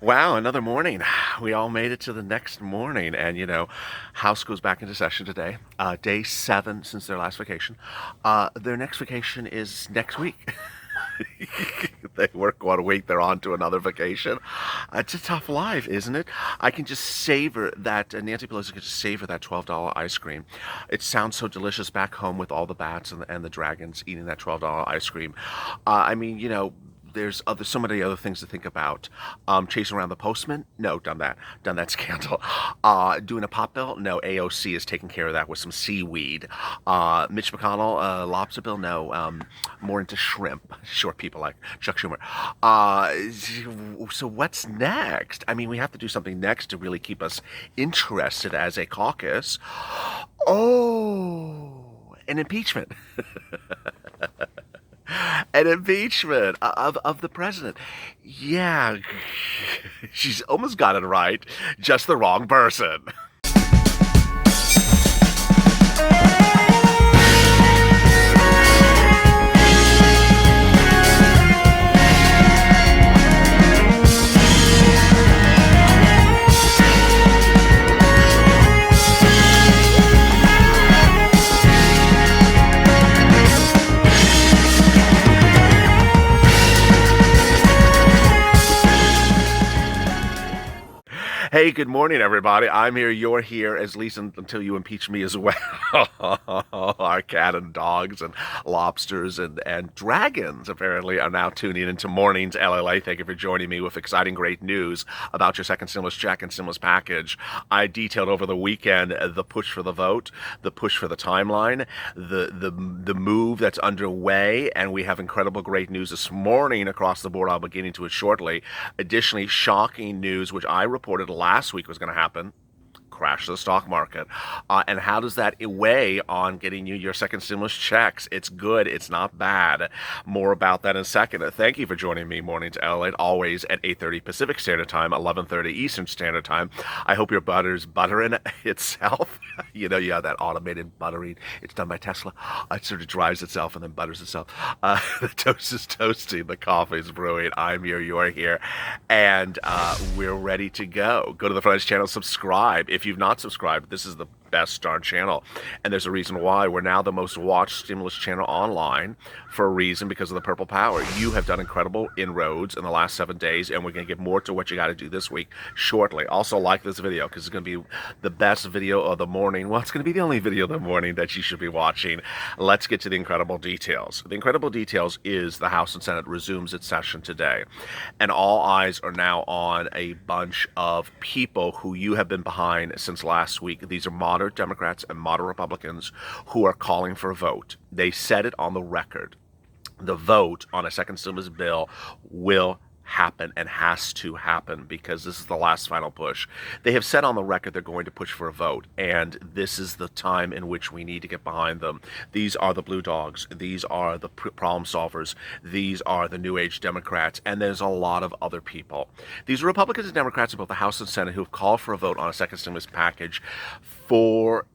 Wow, another morning. We all made it to the next morning, and House goes back into session today. Day 7 since their last vacation. Their next vacation is next week. They work 1 week, they're on to another vacation. It's a tough life, isn't it? I can just savor that. Nancy Pelosi can just savor that $12 ice cream. It sounds so delicious back home with all the bats and the dragons eating that $12 ice cream. I mean, there's so many other things to think about. Chasing around the postman? No, done that scandal. Doing a pot bill? No, AOC is taking care of that with some seaweed. Mitch McConnell, lobster bill? No, more into shrimp. Short people like Chuck Schumer. So what's next? I mean, we have to do something next to really keep us interested as a caucus. Oh, an impeachment. An impeachment of the president. Yeah, she's almost got it right, just the wrong person. Hey, good morning, everybody. I'm here, you're here, at least until you impeach me as well. Our cat and dogs and lobsters and dragons, apparently, are now tuning into Mornings LALATE. Thank you for joining me with exciting, great news about your second stimulus check and stimulus package. I detailed over the weekend the push for the vote, the push for the timeline, the move that's underway, and we have incredible, great news this morning across the board. I'll be getting to it shortly. Additionally, shocking news, which I reported last week was going to happen. Crash the stock market. And how does that weigh on getting you your second stimulus checks? It's good. It's not bad. More about that in a second. Thank you for joining me morning to LA, always at 8:30 Pacific Standard Time, 11:30 Eastern Standard Time. I hope your butter's buttering itself. You have that automated buttering. It's done by Tesla. It sort of dries itself and then butters itself. The toast is toasting. The coffee is brewing. I'm here. You're here. And we're ready to go. Go to the front channel. Subscribe. If you've not subscribed, this is the best darn channel, and there's a reason why. We're now the most watched stimulus channel online for a reason, because of the purple power. You have done incredible inroads in the last 7 days, and we're going to get more to what you got to do this week shortly. Also, like this video, because it's going to be the best video of the morning. Well, it's going to be the only video of the morning that you should be watching. Let's get to the incredible details. The incredible details is the House and Senate resumes its session today, and all eyes are now on a bunch of people who you have been behind since last week. These are moderate Democrats and moderate Republicans who are calling for a vote. They said it on the record. The vote on a second stimulus bill will happen and has to happen, because this is the last final push. They have said on the record they're going to push for a vote, and this is the time in which we need to get behind them. These are the blue dogs. These are the problem solvers. These are the new age Democrats, and there's a lot of other people. These are Republicans and Democrats in both the House and Senate who have called for a vote on a second stimulus package for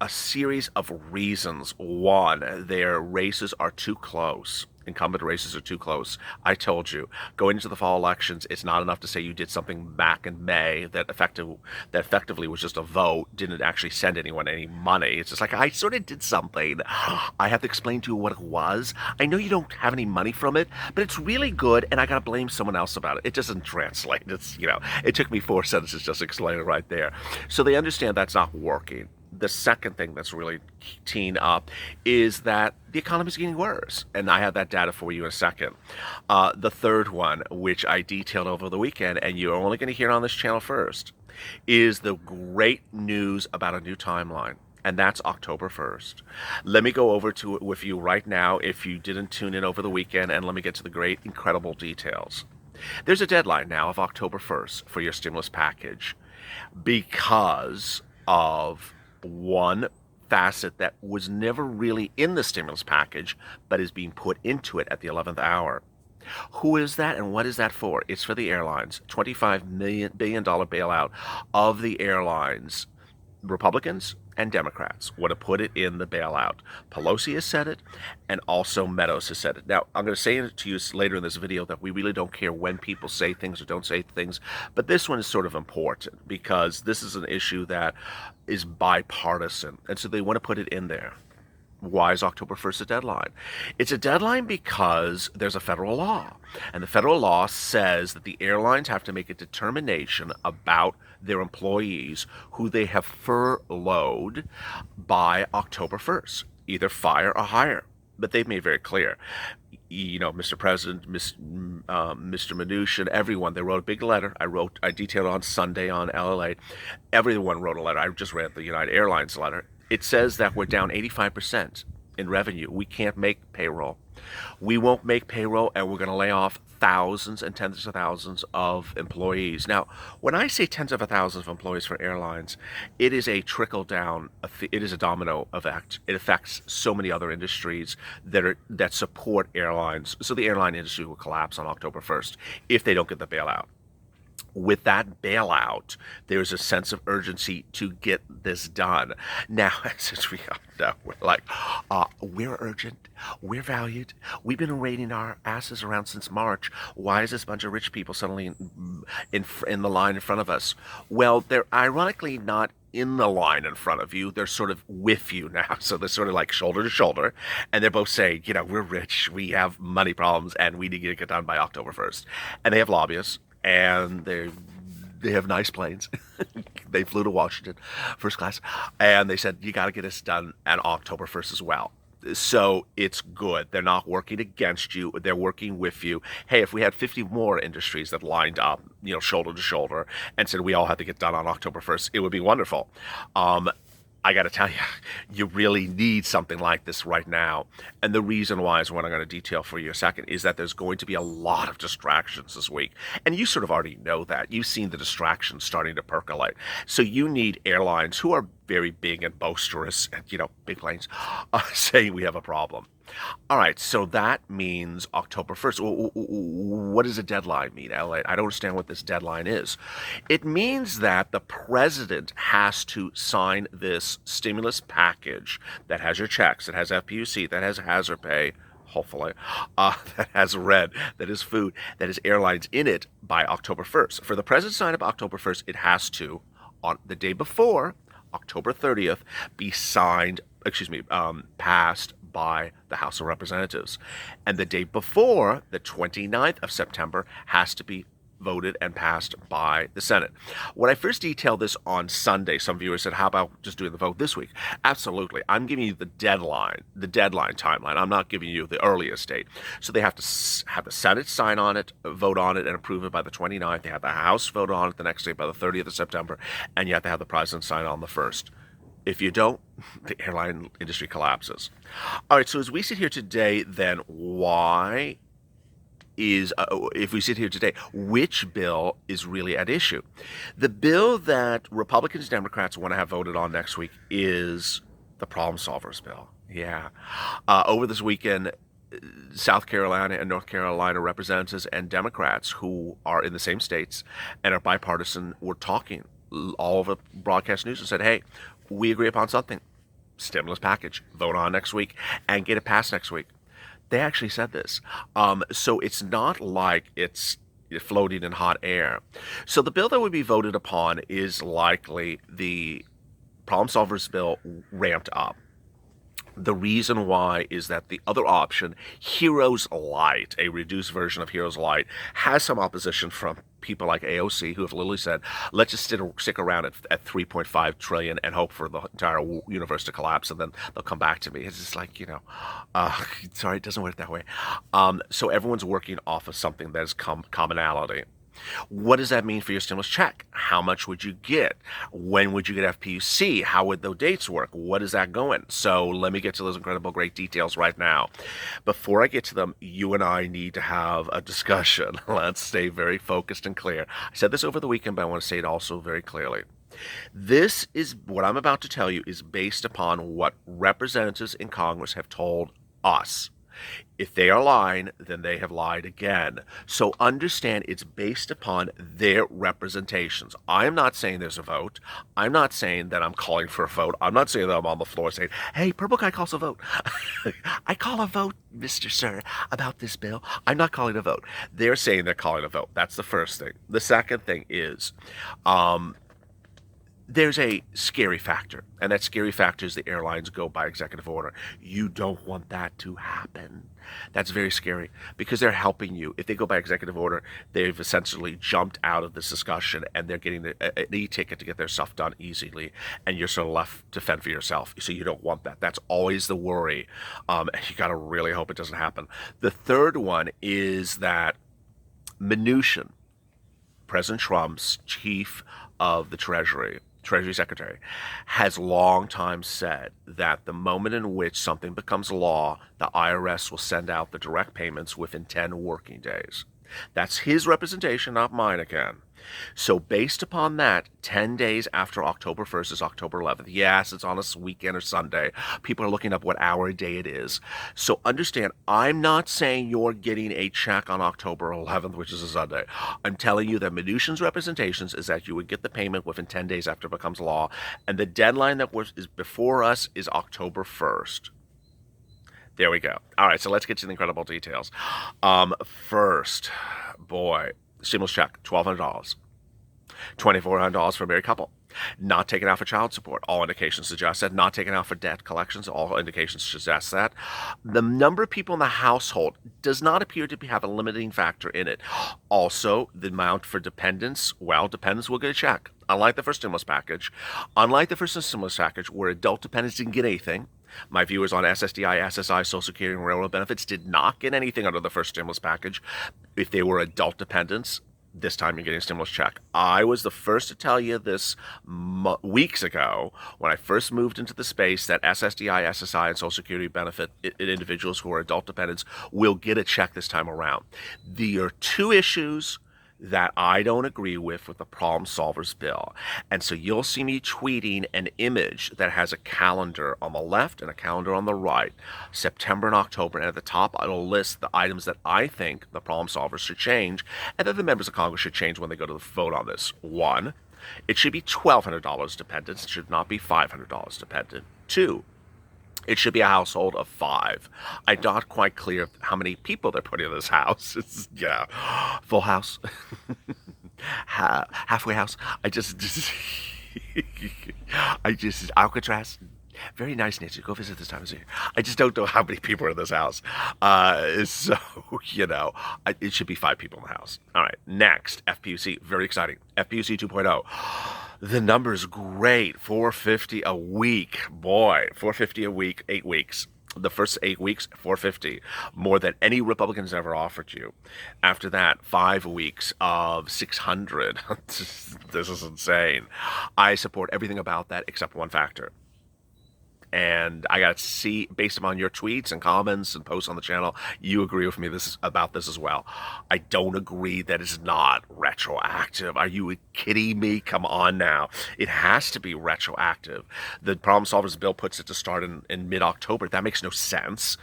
a series of reasons. One, their races are too close. Incumbent races are too close. I told you, going into the fall elections, it's not enough to say you did something back in May that effectively was just a vote, didn't actually send anyone any money. It's just like, I sort of did something. I have to explain to you what it was. I know you don't have any money from it, but it's really good, and I gotta blame someone else about it. It doesn't translate. It took me 4 sentences just to explain it right there. So they understand that's not working. The second thing that's really teeing up is that the economy is getting worse, and I have that data for you in a second. The third one, which I detailed over the weekend, and you're only going to hear on this channel first, is the great news about a new timeline, and that's October 1st. Let me go over to it with you right now if you didn't tune in over the weekend, and let me get to the great, incredible details. There's a deadline now of October 1st for your stimulus package because of one facet that was never really in the stimulus package, but is being put into it at the 11th hour. Who is that, and what is that for? It's for the airlines. $25 billion bailout of the airlines Republicans and Democrats want to put it in the bailout. Pelosi has said it, and also Meadows has said it. Now, I'm going to say it to you later in this video that we really don't care when people say things or don't say things, but this one is sort of important because this is an issue that is bipartisan, and so they want to put it in there. Why is October 1st a deadline? It's a deadline because there's a federal law. And the federal law says that the airlines have to make a determination about their employees who they have furloughed by October 1st, either fire or hire. But they've made very clear, Mr. President, Mr. Mnuchin, everyone, they wrote a big letter. I detailed on Sunday on LALATE. Everyone wrote a letter. I just read the United Airlines letter. It says that we're down 85% in revenue. We can't make payroll. We won't make payroll, and we're going to lay off thousands and tens of thousands of employees. Now, when I say tens of thousands of employees for airlines, it is a trickle down. It is a domino effect. It affects so many other industries that support airlines. So the airline industry will collapse on October 1st if they don't get the bailout. With that bailout, there's a sense of urgency to get this done. Now, since we know, we're like, we're urgent, we're valued, we've been raiding our asses around since March. Why is this bunch of rich people suddenly in the line in front of us? Well, they're ironically not in the line in front of you. They're sort of with you now. So they're sort of like shoulder to shoulder. And they're both saying, we're rich, we have money problems, and we need to get done by October 1st. And they have lobbyists. And they have nice planes. They flew to Washington, first class, and they said, you got to get this done on October 1st as well. So it's good. They're not working against you. They're working with you. Hey, if we had 50 more industries that lined up, shoulder to shoulder and said we all had to get done on October 1st, it would be wonderful. I got to tell you, you really need something like this right now. And the reason why is what I'm going to detail for you in a second is that there's going to be a lot of distractions this week. And you sort of already know that. You've seen the distractions starting to percolate. So you need airlines who are very big and boisterous and, big planes, saying we have a problem. All right, so that means October 1st. What does a deadline mean, Elliot? I don't understand what this deadline is. It means that the president has to sign this stimulus package that has your checks, that has FPUC, that has hazard pay, hopefully, that has red, that is food, that is airlines in it by October 1st. For the president to sign up October 1st, it has to, on the day before, October 30th, be passed by the House of Representatives. And the day before, the 29th of September, has to be voted and passed by the Senate. When I first detailed this on Sunday, some viewers said, how about just doing the vote this week? Absolutely. I'm giving you the deadline timeline. I'm not giving you the earliest date. So they have to have the Senate sign on it, vote on it, and approve it by the 29th. They have the House vote on it the next day by the 30th of September, and you have to have the president sign on the 1st. If you don't, the airline industry collapses. All right, so as we sit here today, then if we sit here today, which bill is really at issue? The bill that Republicans and Democrats want to have voted on next week is the Problem Solvers bill. Yeah. Over this weekend, South Carolina and North Carolina representatives and Democrats who are in the same states and are bipartisan were talking all over broadcast news and said, hey, we agree upon something. Stimulus package. Vote on next week and get it passed next week. They actually said this. So it's not like it's floating in hot air. So the bill that would be voted upon is likely the Problem Solvers bill ramped up. The reason why is that the other option, Heroes Light, a reduced version of Heroes Light, has some opposition from people like AOC who have literally said, let's just stick around at 3.5 trillion and hope for the entire universe to collapse, and then they'll come back to me. It's just like, sorry, it doesn't work that way. So everyone's working off of something that is commonality. What does that mean for your stimulus check? How much would you get? When would you get FPUC? How would those dates work? What is that going? So let me get to those incredible, great details right now. Before I get to them, you and I need to have a discussion. Let's stay very focused and clear. I said this over the weekend, but I want to say it also very clearly. This is what I'm about to tell you is based upon what representatives in Congress have told us. If they are lying, then they have lied again. So understand it's based upon their representations. I am not saying there's a vote. I'm not saying that I'm calling for a vote. I'm not saying that I'm on the floor saying, hey, Purple Guy calls a vote. I call a vote, Mr. Sir, about this bill. I'm not calling a vote. They're saying they're calling a vote. That's the first thing. The second thing is, there's a scary factor, and that scary factor is the airlines go by executive order. You don't want that to happen. That's very scary because they're helping you. If they go by executive order, they've essentially jumped out of this discussion and they're getting an e-ticket to get their stuff done easily, and you're sort of left to fend for yourself. So you don't want that. That's always the worry. You got to really hope it doesn't happen. The third one is that Mnuchin, President Trump's chief of the Treasury Secretary, has long time said that the moment in which something becomes law, the IRS will send out the direct payments within 10 working days. That's his representation, not mine again. So based upon that, 10 days after October 1st is October 11th. Yes, it's on a weekend or Sunday. People are looking up what hour a day it is. So understand, I'm not saying you're getting a check on October 11th, which is a Sunday. I'm telling you that Mnuchin's representations is that you would get the payment within 10 days after it becomes law. And the deadline that is before us is October 1st. There we go. All right, so let's get to the incredible details. First, boy, stimulus check, $1,200. $2,400 for a married couple. Not taken out for child support. All indications suggest that. Not taken out for debt collections. All indications suggest that. The number of people in the household does not appear to have a limiting factor in it. Also, the amount for dependents, well, dependents will get a check. Unlike the first stimulus package, where adult dependents didn't get anything. My viewers on SSDI, SSI, Social Security, and Railroad benefits did not get anything under the first stimulus package. If they were adult dependents, this time you're getting a stimulus check. I was the first to tell you this weeks ago when I first moved into the space that SSDI, SSI, and Social Security benefit individuals who are adult dependents will get a check this time around. There are two issues that I don't agree with the Problem Solvers bill. And so you'll see me tweeting an image that has a calendar on the left and a calendar on the right, September and October, and at the top it'll list the items that I think the Problem Solvers should change and that the members of Congress should change when they go to vote on this. One, it should be $1,200 dependents. It should not be $500 dependent. Two, it should be a household of 5. I'm not quite clear how many people they're putting in this house. It's, full house, halfway house. Alcatraz. Very nice, Nancy. Go visit this time of year. I just don't know how many people are in this house. So, it should be 5 people in the house. All right, next, FPUC. Very exciting. FPUC 2.0. The number's great. $450 a week. Boy, $450 a week, 8 weeks. The first 8 weeks, $450. More than any Republican has ever offered you. After that, 5 weeks of $600. This is insane. I support everything about that except one factor. And I got to see, based upon your tweets and comments and posts on the channel, you agree with me about this as well. I don't agree that it's not retroactive. Are you kidding me? Come on now. It has to be retroactive. The Problem Solvers bill puts it to start in mid-October. That makes no sense.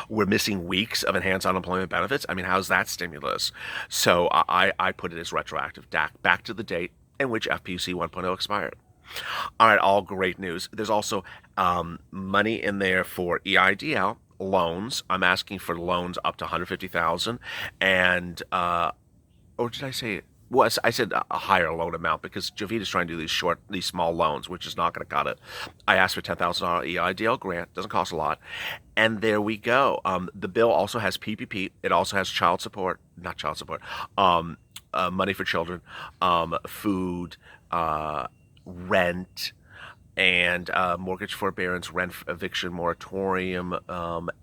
We're missing weeks of enhanced unemployment benefits. I mean, how's that stimulus? So I put it as retroactive, back to the date in which FPUC 1.0 expired. All right, all great news. There's also money in there for EIDL loans. I'm asking for loans up to $150,000, and or did I say? Well, I said a higher loan amount because Jovita's trying to do these small loans, which is not going to cut it. I asked for $10,000 EIDL grant. Doesn't cost a lot, and there we go. The bill also has PPP. It also has money for children, food. Rent and mortgage forbearance, rent eviction moratorium,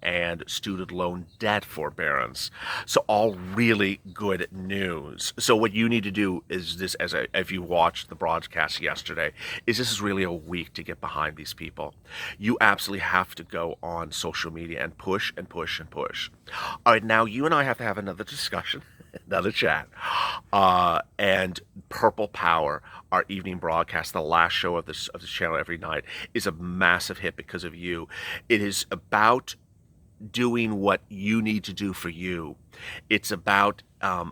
and student loan debt forbearance. So all really good news. So what you need to do is this, if you watched the broadcast yesterday, this is really a week to get behind these people. You absolutely have to go on social media and push and push and push. All right, now you and I have to have another discussion. Another chat. And Purple Power, our evening broadcast, the last show of this channel every night, is a massive hit because of you. It is about doing what you need to do for you. It's about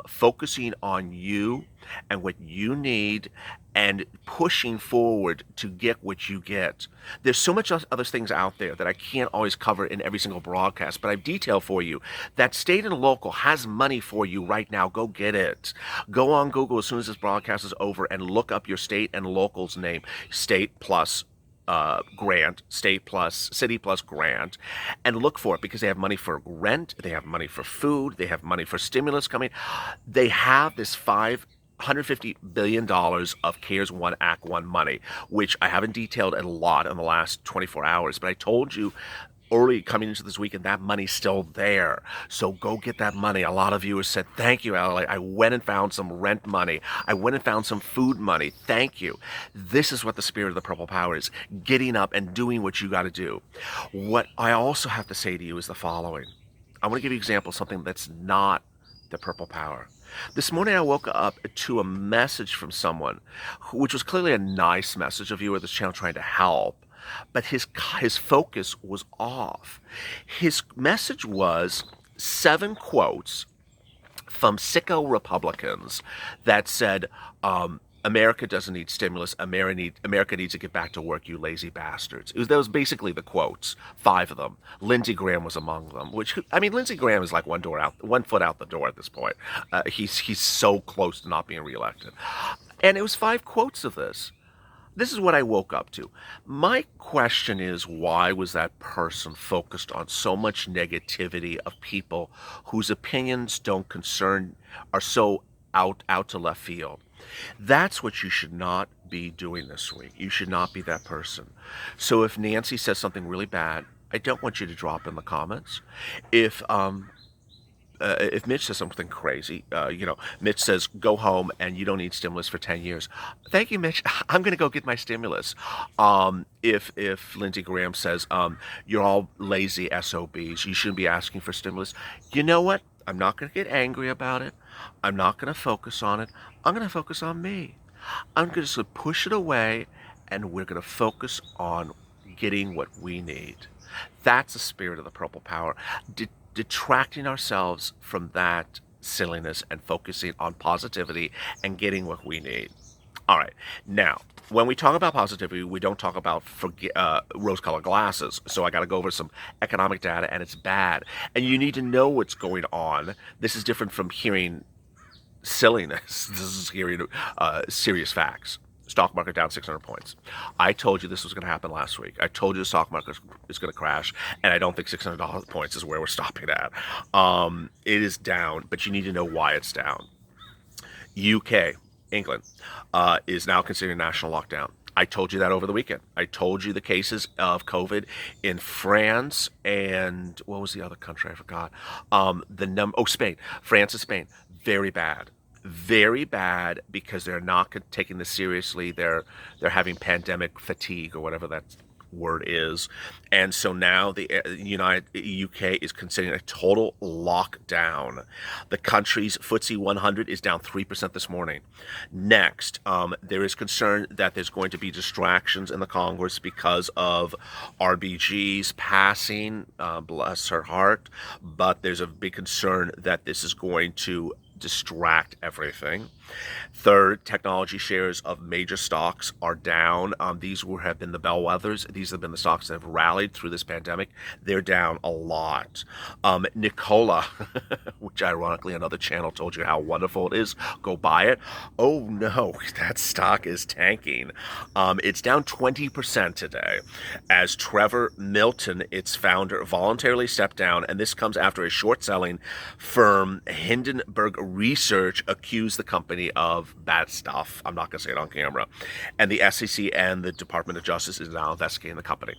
focusing on you and what you need and pushing forward to get what you get. There's so much other things out there that I can't always cover in every single broadcast, but I've detailed for you that state and local has money for you right now. Go get it. Go on Google as soon as this broadcast is over and look up your state and local's name. State plus grant, state plus city plus grant, and look for it because they have money for rent, they have money for food, they have money for stimulus coming. They have this $550 billion of CARES 1 Act 1 money, which I haven't detailed a lot in the last 24 hours, but I told you early coming into this weekend, that money's still there. So go get that money. A lot of viewers said, thank you, LA. I went and found some rent money. I went and found some food money. Thank you. This is what the spirit of the Purple Power is, getting up and doing what you got to do. What I also have to say to you is the following. I want to give you an example of something that's not the Purple Power. This morning I woke up to a message from someone, which was clearly a nice message, a viewer of this channel trying to help. But his focus was off. His message was 7 quotes from sicko Republicans that said, America doesn't need stimulus. America needs to get back to work, you lazy bastards. That was basically the quotes, 5 of them. Lindsey Graham was among them, which, I mean, Lindsey Graham is like one foot out the door at this point. He's so close to not being reelected. And it was 5 quotes of this. This is what I woke up to. My question is, why was that person focused on so much negativity of people whose opinions don't concern, are so out to left field? That's what you should not be doing this week. You should not be that person. So if Nancy says something really bad, I don't want you to drop in the comments. If Mitch says something crazy, Mitch says, go home and you don't need stimulus for 10 years. Thank you, Mitch. I'm going to go get my stimulus. If Lindsey Graham says, you're all lazy SOBs, you shouldn't be asking for stimulus. You know what? I'm not going to get angry about it. I'm not going to focus on it. I'm going to focus on me. I'm going to push it away, and we're going to focus on getting what we need. That's the spirit of the Purple Power. Detracting ourselves from that silliness and focusing on positivity and getting what we need. All right. Now, when we talk about positivity, we don't talk about rose-colored glasses. So I got to go over some economic data, and it's bad. And you need to know what's going on. This is different from hearing silliness. This is hearing serious facts. Stock market down 600 points. I told you this was going to happen last week. I told you the stock market is going to crash, and I don't think $600 points is where we're stopping at. It is down, but you need to know why it's down. UK, England, is now considering national lockdown. I told you that over the weekend. I told you the cases of COVID in France and what was the other country? I forgot. Spain. France and Spain. Very bad. Very bad because they're not taking this seriously. They're having pandemic fatigue or whatever that word is. And so now the UK is considering a total lockdown. The country's FTSE 100 is down 3% this morning. Next, there is concern that there's going to be distractions in the Congress because of RBG's passing, bless her heart, but there's a big concern that this is going to distract everything. Third, technology shares of major stocks are down. These have been the bellwethers. These have been the stocks that have rallied through this pandemic. They're down a lot. Nikola, which ironically another channel told you how wonderful it is. Go buy it. Oh no, that stock is tanking. It's down 20% today as Trevor Milton, its founder, voluntarily stepped down. And this comes after a short-selling firm, Hindenburg Research, accused the company of bad stuff. I'm not going to say it on camera. And the SEC and the Department of Justice is now investigating the company.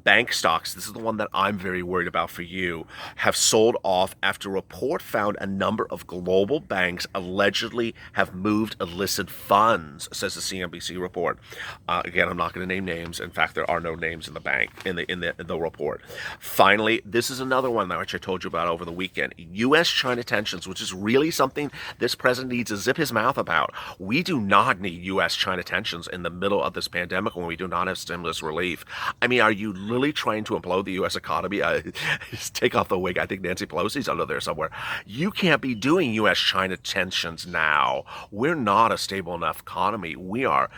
Bank stocks, this is the one that I'm very worried about for you, have sold off after a report found a number of global banks allegedly have moved illicit funds, says the CNBC report. Again, I'm not going to name names. In fact, there are no names in the bank in the report. Finally, this is another one which I told you about over the weekend. U.S.-China tensions, which is really something this president needs to zip his mouth about. We do not need U.S.-China tensions in the middle of this pandemic when we do not have stimulus relief. I mean, are you really trying to implode the U.S. economy? Just take off the wig. I think Nancy Pelosi's under there somewhere. You can't be doing U.S.-China tensions now. We're not a stable enough economy. We are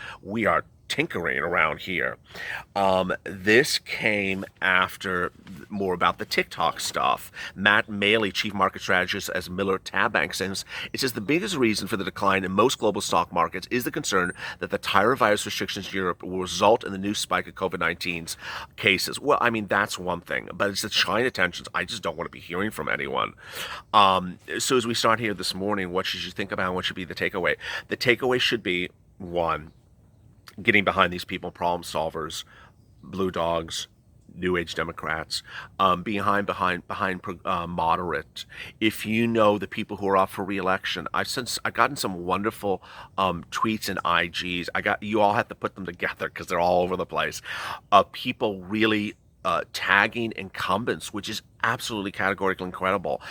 tinkering around here. This came after more about the TikTok stuff. Matt Maley, chief market strategist as Miller Tab Bank, says the biggest reason for the decline in most global stock markets is the concern that the virus restrictions in Europe will result in the new spike of COVID-19's cases. Well, I mean, that's one thing, but it's the China tensions I just don't want to be hearing from anyone. So as we start here this morning, what should you think about? What should be the takeaway? The takeaway should be, one, getting behind these people, problem solvers, blue dogs, New Age Democrats, behind moderate. If you know the people who are up for re-election, I've gotten some wonderful tweets and IGs. You all have to put them together because they're all over the place. People really tagging incumbents, which is absolutely categorically incredible.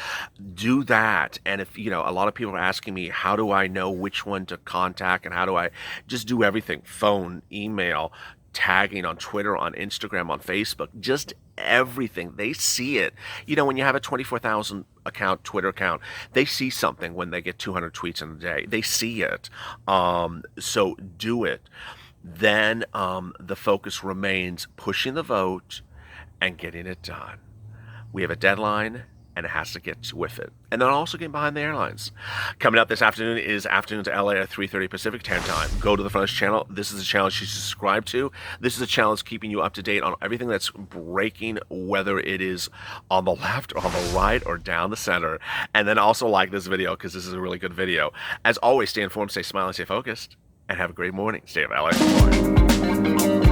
Do that. And if, a lot of people are asking me, how do I know which one to contact and how do I just do everything? Phone, email, tagging on Twitter, on Instagram, on Facebook, just everything. They see it. When you have a 24,000 account Twitter account, they see something when they get 200 tweets in a day. They see it. So do it. Then the focus remains pushing the vote and getting it done. We have a deadline, and it has to get with it. And then also getting behind the airlines. Coming up this afternoon is Afternoon to LA at 3:30 Pacific time. Go to the front channel. This is a channel you should subscribe to. This is a channel that's keeping you up to date on everything that's breaking, whether it is on the left or on the right or down the center. And then also like this video because this is a really good video. As always, stay informed, stay smiling, stay focused, and have a great morning. Stay up, LA. Bye.